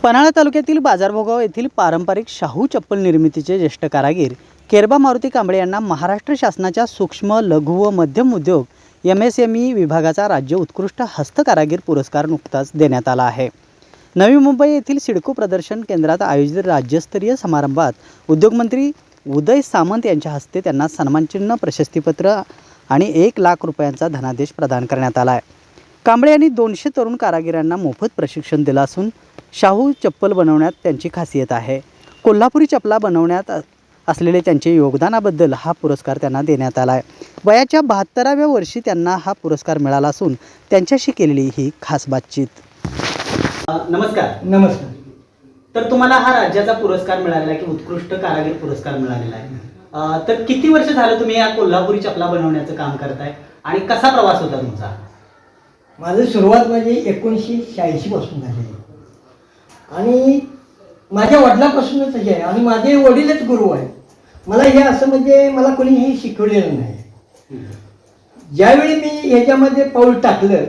पन्हाळा तालुक्यातील बाजारभोगाव येथील पारंपरिक शाहू चप्पल निर्मितीचे ज्येष्ठ कारागीर केरबा मारुती कांबळे यांना महाराष्ट्र शासनाच्या सूक्ष्म लघु व मध्यम उद्योग MSME विभागाचा राज्य उत्कृष्ट हस्तकारागीर पुरस्कार नुकताच देण्यात आला आहे। नवी मुंबई येथील सिडको प्रदर्शन केंद्रात आयोजित राज्यस्तरीय समारंभात उद्योगमंत्री उदय सामंत यांच्या हस्ते त्यांना सन्मानचिन्ह, प्रशस्तीपत्र आणि 1 लाख रुपयांचा धनादेश प्रदान करण्यात आला आहे। कांबळे यांनी 200 तरुण कारागिरांना मोफत प्रशिक्षण दिलं असून शाहू चप्पल बनवण्यात त्यांची खासियत आहे। कोल्हापुरी चपला बनवण्यात असलेले त्यांचे योगदानाबद्दल हा पुरस्कार त्यांना देण्यात आला आहे। वयाच्या 72व्या वर्षी त्यांना हा पुरस्कार मिळाला असून त्यांच्याशी केलेली ही खास बातचीत। नमस्कार। नमस्कार। तर तुम्हाला हा राज्याचा पुरस्कार मिळालेला आहे की उत्कृष्ट कारागीर पुरस्कार मिळालेला आहे। तर किती वर्ष झालं तुम्ही या कोल्हापुरी चपला बनवण्याचं काम करताय आणि कसा प्रवास होता तुमचा? माझी सुरुवात म्हणजे 1986 पासून झाली आणि माझ्या वडिलांपासूनच आहे आणि माझे वडीलच गुरु आहेत। मला हे असं म्हणजे मला कोणीही शिकवलेलं नाही। ज्यावेळी मी ह्याच्यामध्ये पाऊल टाकलं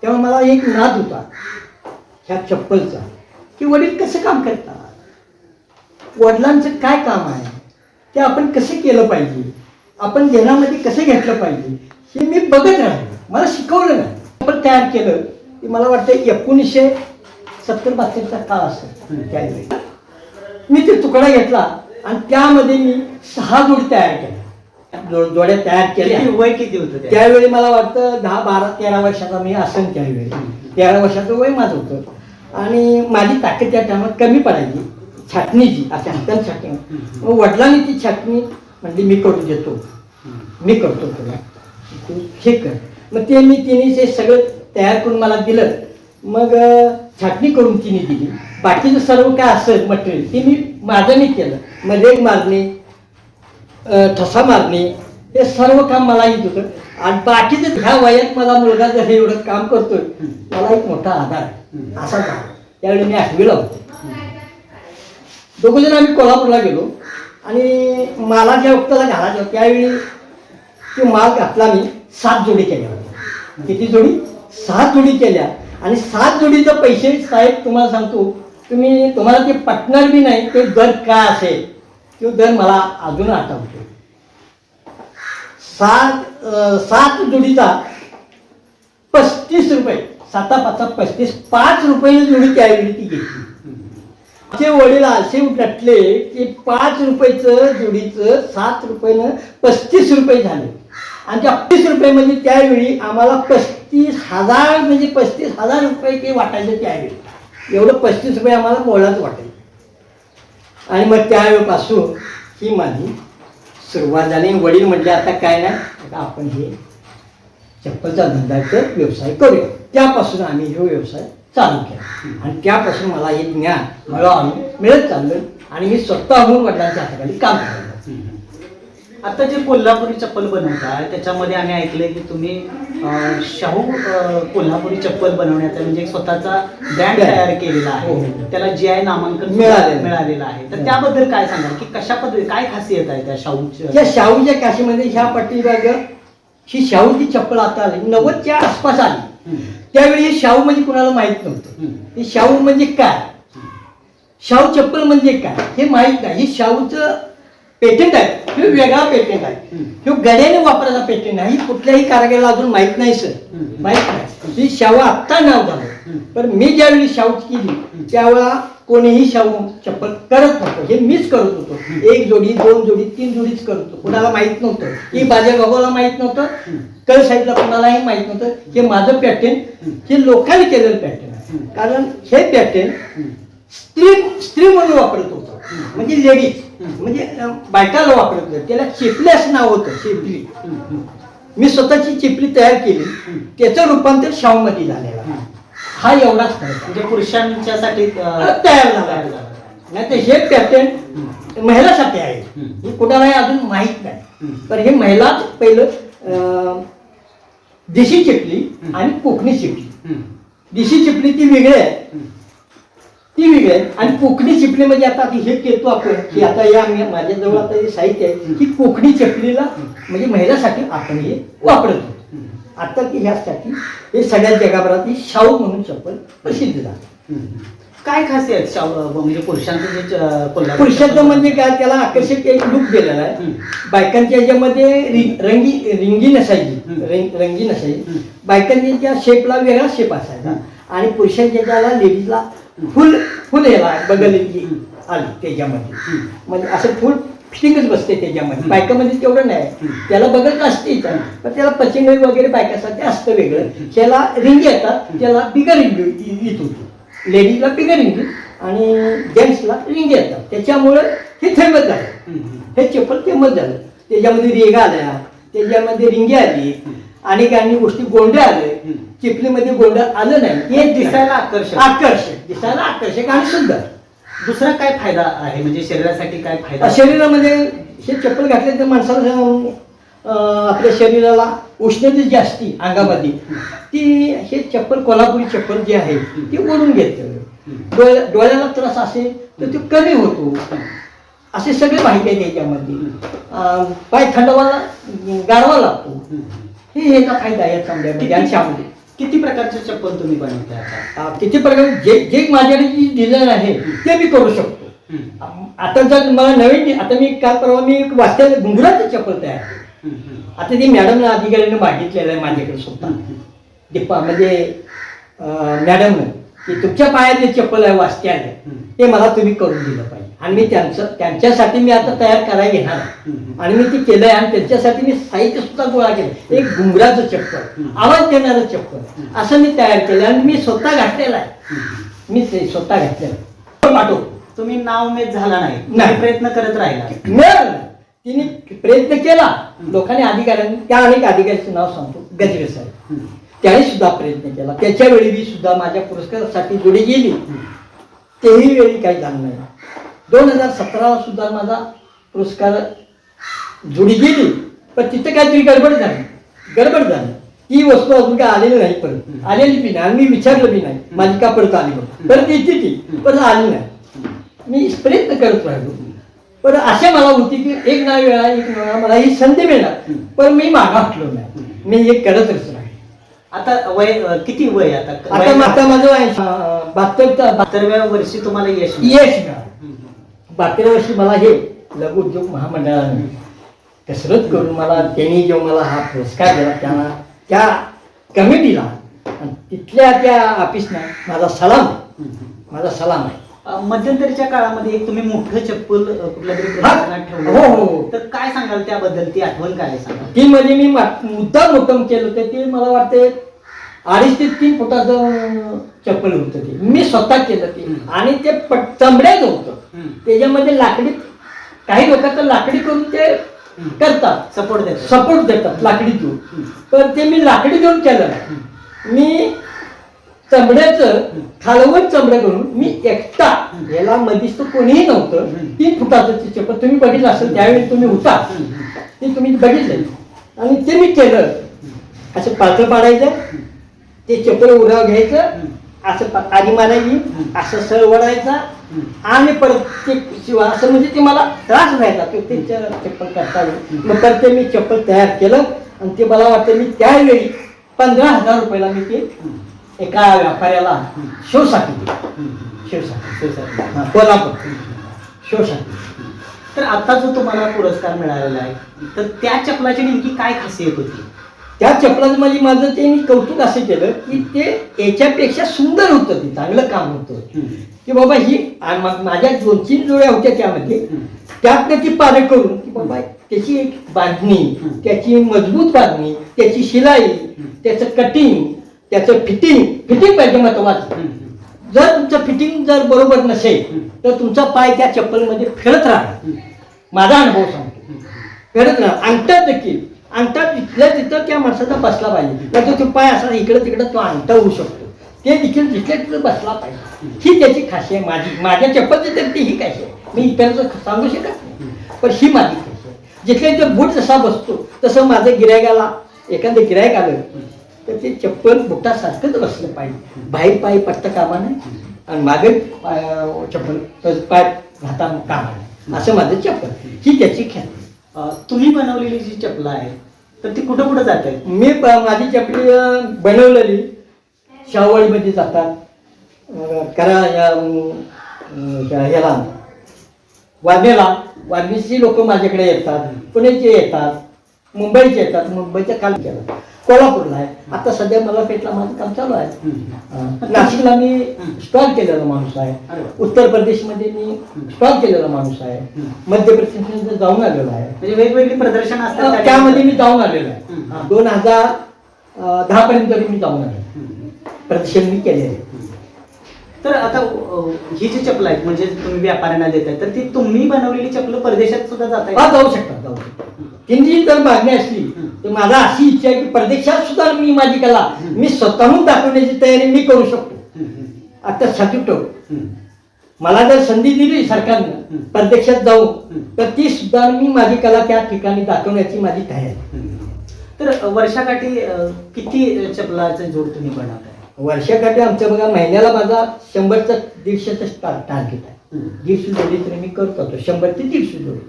तेव्हा मला एक नाद होता ह्या चप्पलचा की वडील कसं काम करतात, वडिलांचं काय काम आहे, ते आपण कसं केलं पाहिजे, आपण ध्यानामध्ये कसं घेतलं पाहिजे हे मी बघत राहिलो। मला शिकवलं नाही, चप्पल तयार केलं की मला वाटतं 1970-72चा काळ असेल। त्यावेळी मी ते तुकडा घेतला आणि त्यामध्ये मी 6 जोडी तयार केल्या, जोड्या तयार केल्या। वय किती होतं त्यावेळी? मला वाटतं 10, 12, 13 वर्षाचा मी असेल त्यावेळी। 13 वर्षाचं वय माझं होतं आणि माझी ताकद त्या टायमात कमी पडायची छाटणीची, अशा हाताने छाटणी। मग वडिलांनी ती छाटणी म्हणजे मी करून देतो, मी करतो तुला, तू हे कर। मग ते तिने ते सगळं तयार करून मला दिलं। मग छाटणी करून तिने दिली। बाकीचं सर्व काय असेल मटेरियल ते माझं मी केलं। मग रेग मारणे, ठसा मारणे, हे सर्व काम मला येत होतं आणि बाकीचं ह्या वयात मला मुलगा जर एवढं काम करतोय मला एक मोठा आधार आहे असा झाला। त्यावेळी मी 8वीला होतो। दोघंजण आम्ही कोल्हापूरला गेलो आणि मला ज्या वक्ताला घालायचं होतं त्यावेळी तो माल घातला। मी 7 जोडी केल्या होत्या। किती जोडी? 7 जोडी केल्या आणि 7 जोडीचे पैसे साहेब तुम्हाला सांगतो, तुम्हाला ते पटणार बी नाही ते दर काय असेल, तो दर मला अजून आठवतो। 7 जोडीचा 35 रुपये, 7 5 35, 5 रुपये जोडी त्यावेळी ती घेतली। आमचे वडील असे उठले की 5 रुपयाचं जोडीचं 7 रुपयानं 35 रुपये झाले आणि त्या 35 रुपये म्हणजे त्यावेळी आम्हाला 35,000 म्हणजे 35,000 रुपये ते वाटायचे त्यावेळी। एवढं 35 रुपये आम्हाला मोलाच वाटायचे आणि मग त्यावेळेपासून ही माझी सुरुवात झाली। वडील म्हटले आता काय नाही, आता आपण हे चप्पलचा धंद्याचा व्यवसाय करूया। त्यापासून आम्ही हा व्यवसाय चालू केला आणि त्यापासून मला हे ज्ञान मिळत चाललं आणि मी स्वतःहून वडिलांच्या हाताखाली काम करायला। आता जे कोल्हापुरी चप्पल बनवताय त्याच्यामध्ये आम्ही ऐकलंय की तुम्ही शाहू कोल्हापुरी चप्पल बनवण्याचा म्हणजे एक स्वतःचा ब्रँड तयार केलेला आहे, त्याला GI नामांकन मिळालेलं आहे। तर त्याबद्दल काय सांगाल की कशा पद्धती, काय खासियत आहे त्या शाहूच्या? त्या शाहूच्या काशीमध्ये ह्या पाठीमाग ही शाहूची चप्पल आता आली 90च्या आसपास आली। त्यावेळी हे शाहू म्हणजे कुणाला माहित नव्हतं। हे शाहू म्हणजे काय, शाहू चप्पल म्हणजे काय हे माहित नाही। हे शाहूचं पेटंट आहे, हे वेगळा पेटंट आहे, हे गड्याने वापरायचा पेटंट आहे। ही कुठल्याही कारागिराला अजून माहित नाही सर, माहित नाही। ही शाहू आत्ता नाव झालं, पण मी ज्यावेळी शाहू केली त्यावेळा कोणीही शाहू चप्पल करत नव्हतं, हे मीच करत होतो। 1 जोडी, 2 जोडी, 3 जोडीच करत होतो। कुणाला माहित नव्हतं, की बाजारभावाला माहित नव्हतं, कळ साईडला कुणालाही माहित नव्हतं। हे माझं पॅटर्न, हे लोकांनी केलेलं पॅटर्न आहे। कारण हे पॅटर्न स्त्री म्हणून वापरत होतं, म्हणजे लेडीज म्हणजे बायकाला वापरत होतं। त्याला चिपली असं नाव होतं, चिपली। मी स्वतःची चिपली तयार केली, त्याचं रूपांतर शाहूमध्ये झालेलं आहे। हा एवढाच फरक म्हणजे पुरुषांच्यासाठी तयार झाला नाही तर हे पॅटर्न महिलासाठी आहे। हे कुणालाही अजून माहीत नाही, पण हे महिलाच पहिलं देशी चिपली आणि कोकणी चिपली। देशी चिपली ती वेगळी आहे, ती वेगळी आहे आणि कोकणी चिपली म्हणजे आता हे घेतो आपण की आता या माझ्याजवळ आता हे साहित्य आहे की कोकणी चिपलीला म्हणजे महिलासाठी आपण हे वापरतो। आता की ह्यासाठी हे सगळ्या जगभरात शाहू म्हणून चप्पल प्रसिद्ध झाली। काय खासियत शाहू म्हणजे पुरुषांचं जे कोल्हापुरी पुरुषाचं चप्पल म्हणजे काय, त्याला आकर्षक एक लुक दिलेला आहे. हम्म. बायकांच्या ह्याच्यामध्ये रिंगी नसायची, रंगी नसायची. बायकांच्या शेपला वेगळा शेप असायचा आणि पुरुषांच्या ह्याच्याला लेडीजला फुल फुल याला बगलची आली त्याच्यामध्ये. म्हणजे असं फुल फिटिंगच बसते त्याच्यामध्ये. बायकामध्ये तेवढं नाही, त्याला बगल असतेच पण त्याला पचिंग वगैरे बायकासाठी असतं वेगळं. त्याला रिंगी येतात, त्याला बिगर रिंगी येत होती. लेडीजला बिगर रिंगी आणि जेंट्सला रिंगी येतात. त्याच्यामुळं हे फेमस झालं, हे चप्पल फेमस झालं. त्याच्यामध्ये रेगा आल्या, त्याच्यामध्ये रिंगी आली, अनेक गोष्टी गोंड्या आले. चिपलीमध्ये गोंड्या आलं नाही, हे दिसायला आकर्षक दिसायला आकर्षक आणि सुंदर. दुसरा काय फायदा आहे म्हणजे शरीरासाठी काय फायदा? शरीरामध्ये हे चप्पल घातले तर माणसाला आपल्या शरीराला उष्णता जी असते अंगामध्ये ती हे चप्पल, कोल्हापुरी चप्पल जे आहे ती ओढून घेतं. डोळ्याला त्रास असेल तर तो कमी होतो. असे सगळे माहिती आहे त्याच्यामध्ये. पाय थंडवाला गारवा लागतो. हे याचा फायदा आहे चांगल्यामध्ये. आणि शामध्ये किती प्रकारचे चप्पल तुम्ही बनवताय आता? किती प्रकारे जे माझ्याकडे जी डिझाईन आहे ते मी करू शकतो. आता जर मला नवीन, आता मी काल परवा मी वाचत्या घुंगराचं चप्पल तयार केलं. आता ती मॅडमनं अधिकाऱ्यानं मागितलेलं आहे माझ्याकडे स्वतः. म्हणजे मॅडमनं की तुमच्या पायात जे चप्पल आहे वाचत्याला ते मला तुम्ही करून दिलं पाहिजे. आणि मी त्यांच्यासाठी मी आता तयार करायला घेणार आहे. आणि मी ते केलंय आणि त्यांच्यासाठी मी साहित्य सुद्धा गोळा केलं. एक घुंगराचं चप्पल, आवाज देणारं चप्पल असं मी तयार केलं आणि मी स्वतः घातलेलं आहे. मी ते स्वतः घातलेलं आहे. पाठव. तुम्ही नावमेद झाला नाही, नाही. प्रयत्न करत राहिला. मिळालं. तिने प्रयत्न केला. लोकांनी अधिकाऱ्यांनी, त्या अनेक अधिकाऱ्याचं नाव सांगतो, गजरे साहेब, त्याने सुद्धा प्रयत्न केला. त्याच्या वेळी मी सुद्धा माझ्या पुरस्कारासाठी जोडी गेली, तेही वेळी काही झालं नाही. 2017 सुद्धा माझा पुरस्कार जोडी गेली, पण तिथे काहीतरी गडबड झाली. ती वस्तू अजून काय आलेली नाही, परत आलेली बी नाही. आणि मी विचारलं बी नाही माझी का परत आली म्हणून. परत येते ती, परत आली नाही. मी प्रयत्न करत राहिलो. पण असे मला होती की एक ना वेळा मला ही संधी मिळणार, पण मी मागाटलो नाही. मी हे करतच राहिले. आता वय किती वय आता? आता माझं 72व्या वर्षी तुम्हाला यश मिळालं. 72व्या वर्षी मला हे लघु उद्योग महामंडळाने कसरत करून मला, त्यांनी जो मला हा पुरस्कार दिला त्यांना, त्या कमिटीला, तिथल्या त्या ऑफिसना माझा सलाम आहे. मध्यंतरीच्या काळामध्ये एक तुम्ही मोठं चप्पल कुठल्या तरी प्रदर्शनात हो, ठेवलं, हो. तर काय सांगाल त्याबद्दल? ती आठवण काय सांगा? ती म्हणजे मी मुद्दाम मुद्दाम केलं होतं. ते मला वाटते 2.5 ते 3 फुटाचं चप्पल होतं. ते मी स्वतः केलं ते. आणि ते चमड्याचं होतं. त्याच्यामध्ये लाकडी, काही लोक तर लाकडी करून ते करतात, सपोर्ट देतात लाकडी देऊन. पण ते मी लाकडी देऊन केलं नाही. मी चमड्याचं खालवत चमडं करून मी एकटा, याला मधीच तर कोणीही नव्हतं, 3 फुटाचं ते चप्पल तुम्ही बघितलं असेल त्यावेळी, तुम्ही होता ते तुम्ही बघितलं. आणि ते मी केलं. असं पातळ पाडायचं, ते चप्पल उराव घ्यायचं, असं आधी मारायची, असं सळ वडायचा आणि परत ते शिवा, असं म्हणजे ते मला त्रास व्हायचा की ते चप्पल करता येईल. मग तर ते मी चप्पल तयार केलं. आणि ते मला वाटतं मी त्यावेळी 15,000 रुपयाला मी ते एका व्यापाऱ्याला शोसाठी कोल्हापूर शोसाठी. तर आता जो तुम्हाला पुरस्कार मिळालेला आहे, तर त्या चपलाची नेमकी काय खासियत होती? त्या चपलाचं म्हणजे माझं ते मी कौतुक असं केलं की ते याच्यापेक्षा सुंदर होतं, ते चांगलं काम होतं की बाबा ही माझ्या 2-3 जोड्या होत्या त्यामध्ये, त्यातनं ती पारख करून की बाबा त्याची एक बांधणी, त्याची मजबूत बांधणी, त्याची शिलाई, त्याचं कटिंग, त्याचं फिटिंग पाहिजे महत्वाचं. जर तुमचं फिटिंग जर बरोबर नसेल तर तुमचा पाय त्या चप्पलमध्ये फिरत राहणार. माझा अनुभव सांगतो, फिरत राहणार. अंगठा देखील, अंगठा तिथल्या तिथं त्या माणसाचा बसला पाहिजे. नाही तर तो पाय असा इकडं तिकडं तो अंगठा होऊ शकतो. ते देखील जिथल्या तिथं बसला पाहिजे. ही त्याची खासियत माझ्या चप्पलची तर ही खासियत आहे. मी इतरांचं सांगू शकत नाही, पण ही माझी खासियत. जिथल्या तिथं बूट जसा बसतो तसं माझं गिरायकाला, एखादं गिरायक आलं तर ते चप्पल बुटासारखंच बसलं पाहिजे. बाहेर पाय पट्ट कामा नाही आणि मागे चप्पल पाय घाता कामा नाही, असं माझं चप्पल. ही त्याची ख्याती. तुम्ही बनवलेली जी चप्पल आहे तर ती कुठं कुठं जात आहे? मी माझी चपली बनवलेली शाहूवाडीमध्ये जातात, करा याला वारणेची लोक माझ्याकडे येतात, पुण्याचे येतात, मुंबईचे येतात, मुंबईच्या काल केला, कोल्हापूरला आहे, आता सध्या मला पेटला माझं काम चालू आहे. नाशिकला मी स्टॉल केलेला माणूस आहे, उत्तर प्रदेशमध्ये मी स्टॉल केलेला माणूस आहे, मध्य प्रदेशमध्ये जाऊन आलेलो आहे, म्हणजे वेगवेगळी प्रदर्शन असतात त्यामध्ये मी जाऊन आलेलो आहे. 2010 पर्यंत तरी मी जाऊन आलो, प्रदर्शन मी केलेले आहे. तर आता ही जी चप्पल आहेत म्हणजे तुम्ही व्यापाऱ्यांना देताय, तर ती तुम्ही बनवलेली चप्पल परदेशात सुद्धा जात हा जाऊ शकतात. त्यांची जर मागणी असली तर माझा अशी इच्छा आहे की परदेशात सुद्धा मी माझी कला मी स्वतःहून दाखवण्याची तयारी मी करू शकतो. आता छातूट मला जर संधी दिली सरकारनं परदेशात जाऊ तर ती सुद्धा मी माझी कला त्या ठिकाणी दाखवण्याची माझी तयारी. तर वर्षाकाठी किती चपलाचे जोड तुम्ही बनवताय? वर्षाकाठी आमच्या बघा महिन्याला माझा 100चा 150चा टार्गेट आहे. 150 जोडी तरी मी करत होतो, 100 ते 150 जोडी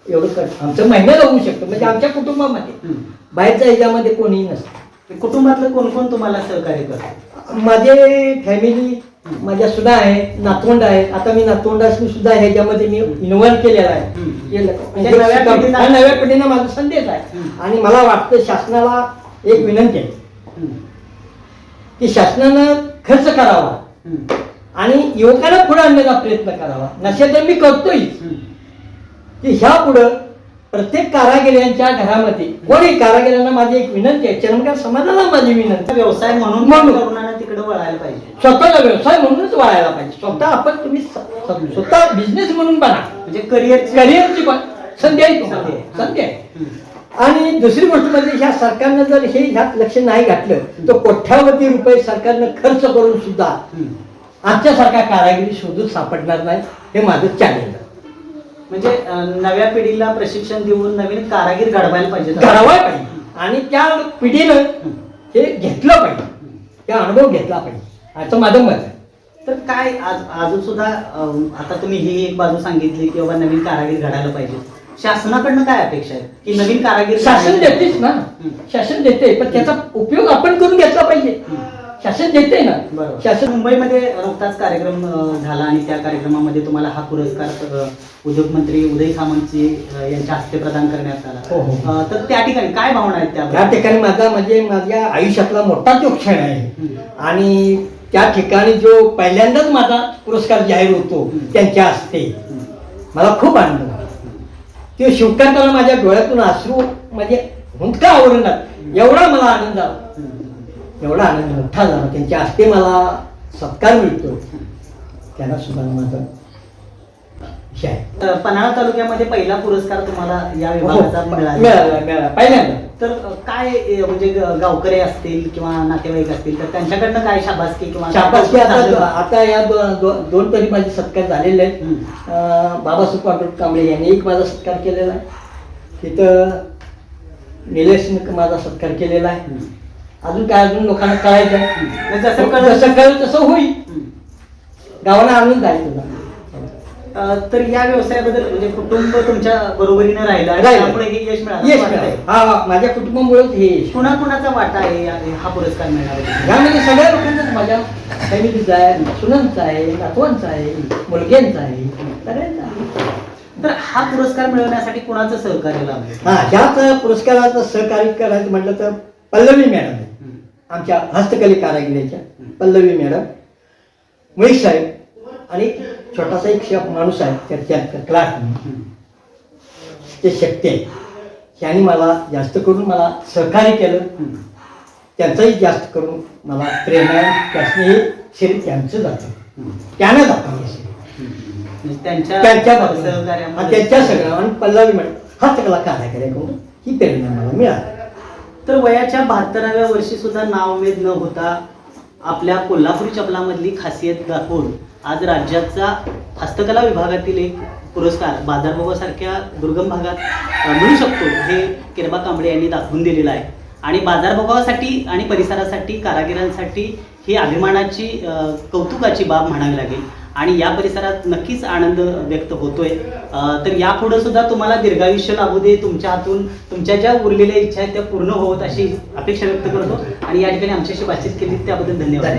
एवढं करतो. आमचं महिन्याला होऊ शकतं, म्हणजे आमच्या कुटुंबामध्ये बाहेरच्या ह्याच्यामध्ये कोणीही नसतं. कुटुंबातलं कोण कोण तुम्हाला सहकार्य करतं? माझे फॅमिली, माझ्या सुद्धा आहेत, नातवंड आहेत. आता मी नातवंडासनी सुद्धा ह्याच्यामध्ये मी इन्व्हॉल्व केलेला आहे. नव्या पिढीनं माझा संदेश आहे. आणि मला वाटतं शासनाला एक विनंती आहे की शासनानं खर्च करावा आणि युवकांना पुढे आणण्याचा प्रयत्न करावा. नसेल तर मी करतोय की ह्या पुढं प्रत्येक कारागिरांच्या घरामध्ये कोणी कारागिरांना माझी एक विनंती आहे, चरमकार समाजाला माझी विनंती, व्यवसाय म्हणून तरुणांना तिकडे वळायला पाहिजे, स्वतःला व्यवसाय म्हणूनच वळायला पाहिजे. स्वतः आपण तुम्ही स्वतः बिझनेस म्हणून बना, म्हणजे करिअरची संधी आहे तुम्हाला, संधी आहे. आणि दुसरी गोष्ट म्हणजे ह्या सरकारनं जर हे ह्यात लक्ष नाही घातलं तर कोट्यावधी रुपये सरकारनं खर्च करून सुद्धा आमच्यासारखा कारागिरी शोधून सापडणार नाही. हे माझं चॅलेंज आहे. म्हणजे नव्या पिढीला प्रशिक्षण देऊन नवीन कारागीर घडवायला पाहिजे, घडवायला पाहिजे. आणि त्या पिढीनं हे घेतलं पाहिजे, त्या अनुभव घेतला पाहिजे असं माझं मत आहे. तर काय अजून सुद्धा आता तुम्ही ही एक बाजू सांगितली की बाबा नवीन कारागीर घडायला पाहिजे, शासनाकडनं काय अपेक्षा आहे की नवीन कारागीर? शासन देतेच ना, शासन देते, पण त्याचा उपयोग आपण करून घेतला पाहिजे. शासन देते ना. शासन मुंबईमध्ये नुकताच कार्यक्रम झाला आणि त्या कार्यक्रमामध्ये तुम्हाला हा पुरस्कार उद्योग मंत्री उदय सामंतजी यांच्या हस्ते प्रदान करण्यात आला. तर त्या ठिकाणी काय भावना आहेत? त्या ठिकाणी माझा म्हणजे माझ्या आयुष्यातला मोठा तो क्षण आहे. आणि त्या ठिकाणी जो पहिल्यांदाच माझा पुरस्कार जाहीर होतो त्यांच्या हस्ते मला खूप आनंद झाला. ते शिवकांताला माझ्या डोळ्यातून अश्रू म्हणजे हुंदका आवडणार एवढा मला आनंद झाला, एवढा आनंद मोठा झाला. त्यांच्या हस्ते मला सत्कार मिळतो, त्यांना सुद्धा माझा पन्हाळा तालुक्यामध्ये पहिला पुरस्कार तुम्हाला या विभागाचा मिळाला पहिल्यांदा. तर काय म्हणजे गावकरी असतील किंवा नातेवाईक असतील तर त्यांच्याकडनं काय शाबासकी किंवा शाबासकी आता या दोन तरी माझे सत्कार झालेले आहेत. बाबासाहेब पांडुरंग कांबळे यांनी एक माझा सत्कार केलेला आहे, तिथं निलेशने माझा सत्कार केलेला आहे. अजून काय अजून लोकांना कळायचं आहे, जसं कळेल तसं होईल, गावाला आनंद आहे तुला. तर या व्यवसायाबद्दल म्हणजे कुटुंब तुमच्या बरोबरीने राहिलं त्यामुळे हे यश मिळालं. हा माझ्या कुटुंबामुळेच हे यश. कुणाकुणाचा वाटा आहे हा पुरस्कार मिळाला? यामध्ये सगळ्या लोकांचाच, माझ्या फॅमिलीचा आहे, सुनांचा आहे, नातवांचा आहे, मुलग्यांचा आहे, सगळ्यांचा आहे. तर हा पुरस्कार मिळवण्यासाठी कुणाचं सहकार्य लाभलं? हा ह्याच पुरस्काराचं सहकार्य करायचं म्हटलं तर पल्लवी मॅडम आहे, आमच्या हस्तकली कारागिरीच्या पल्लवी मॅडम, महेश साहेब आणि छोटासा एक माणूस आहे त्याच्या क्लार्क, ते शक्ती आहे. त्यांनी मला जास्त करून मला सहकार्य केलं, त्यांचंही जास्त करून मला प्रेरणा त्याने शरीर त्यांचं जातं, त्यानं जातं त्यांच्या सगळ्या. आणि पल्लवी मॅडम हस्तकला कारागिरीकडून ही प्रेरणा मला मिळाली. तर वयाच्या 72व्या वर्षी सुद्धा नावमेद न होता आपल्या कोल्हापुरी चपलामधली खासियत दाखवून आज राज्याचा हस्तकला विभागातील एक पुरस्कार बाजारभावासारख्या दुर्गम भागात मिळू शकतो हे केरबा कांबळे यांनी दाखवून दिलेलं आहे. आणि बाजारभावासाठी आणि परिसरासाठी कारागिरांसाठी ही अभिमानाची कौतुकाची बाब म्हणावी लागेल. आणि या परिसरात नक्कीच आनंद व्यक्त होतोय. तर यापुढे सुद्धा तुम्हाला दीर्घायुष्य लाभू दे, तुमच्या हातून तुमच्या ज्या उरलेल्या इच्छा आहेत त्या पूर्ण होत अशी अपेक्षा व्यक्त करतो. आणि या ठिकाणी आमच्याशी बातचीत केली त्याबद्दल धन्यवाद.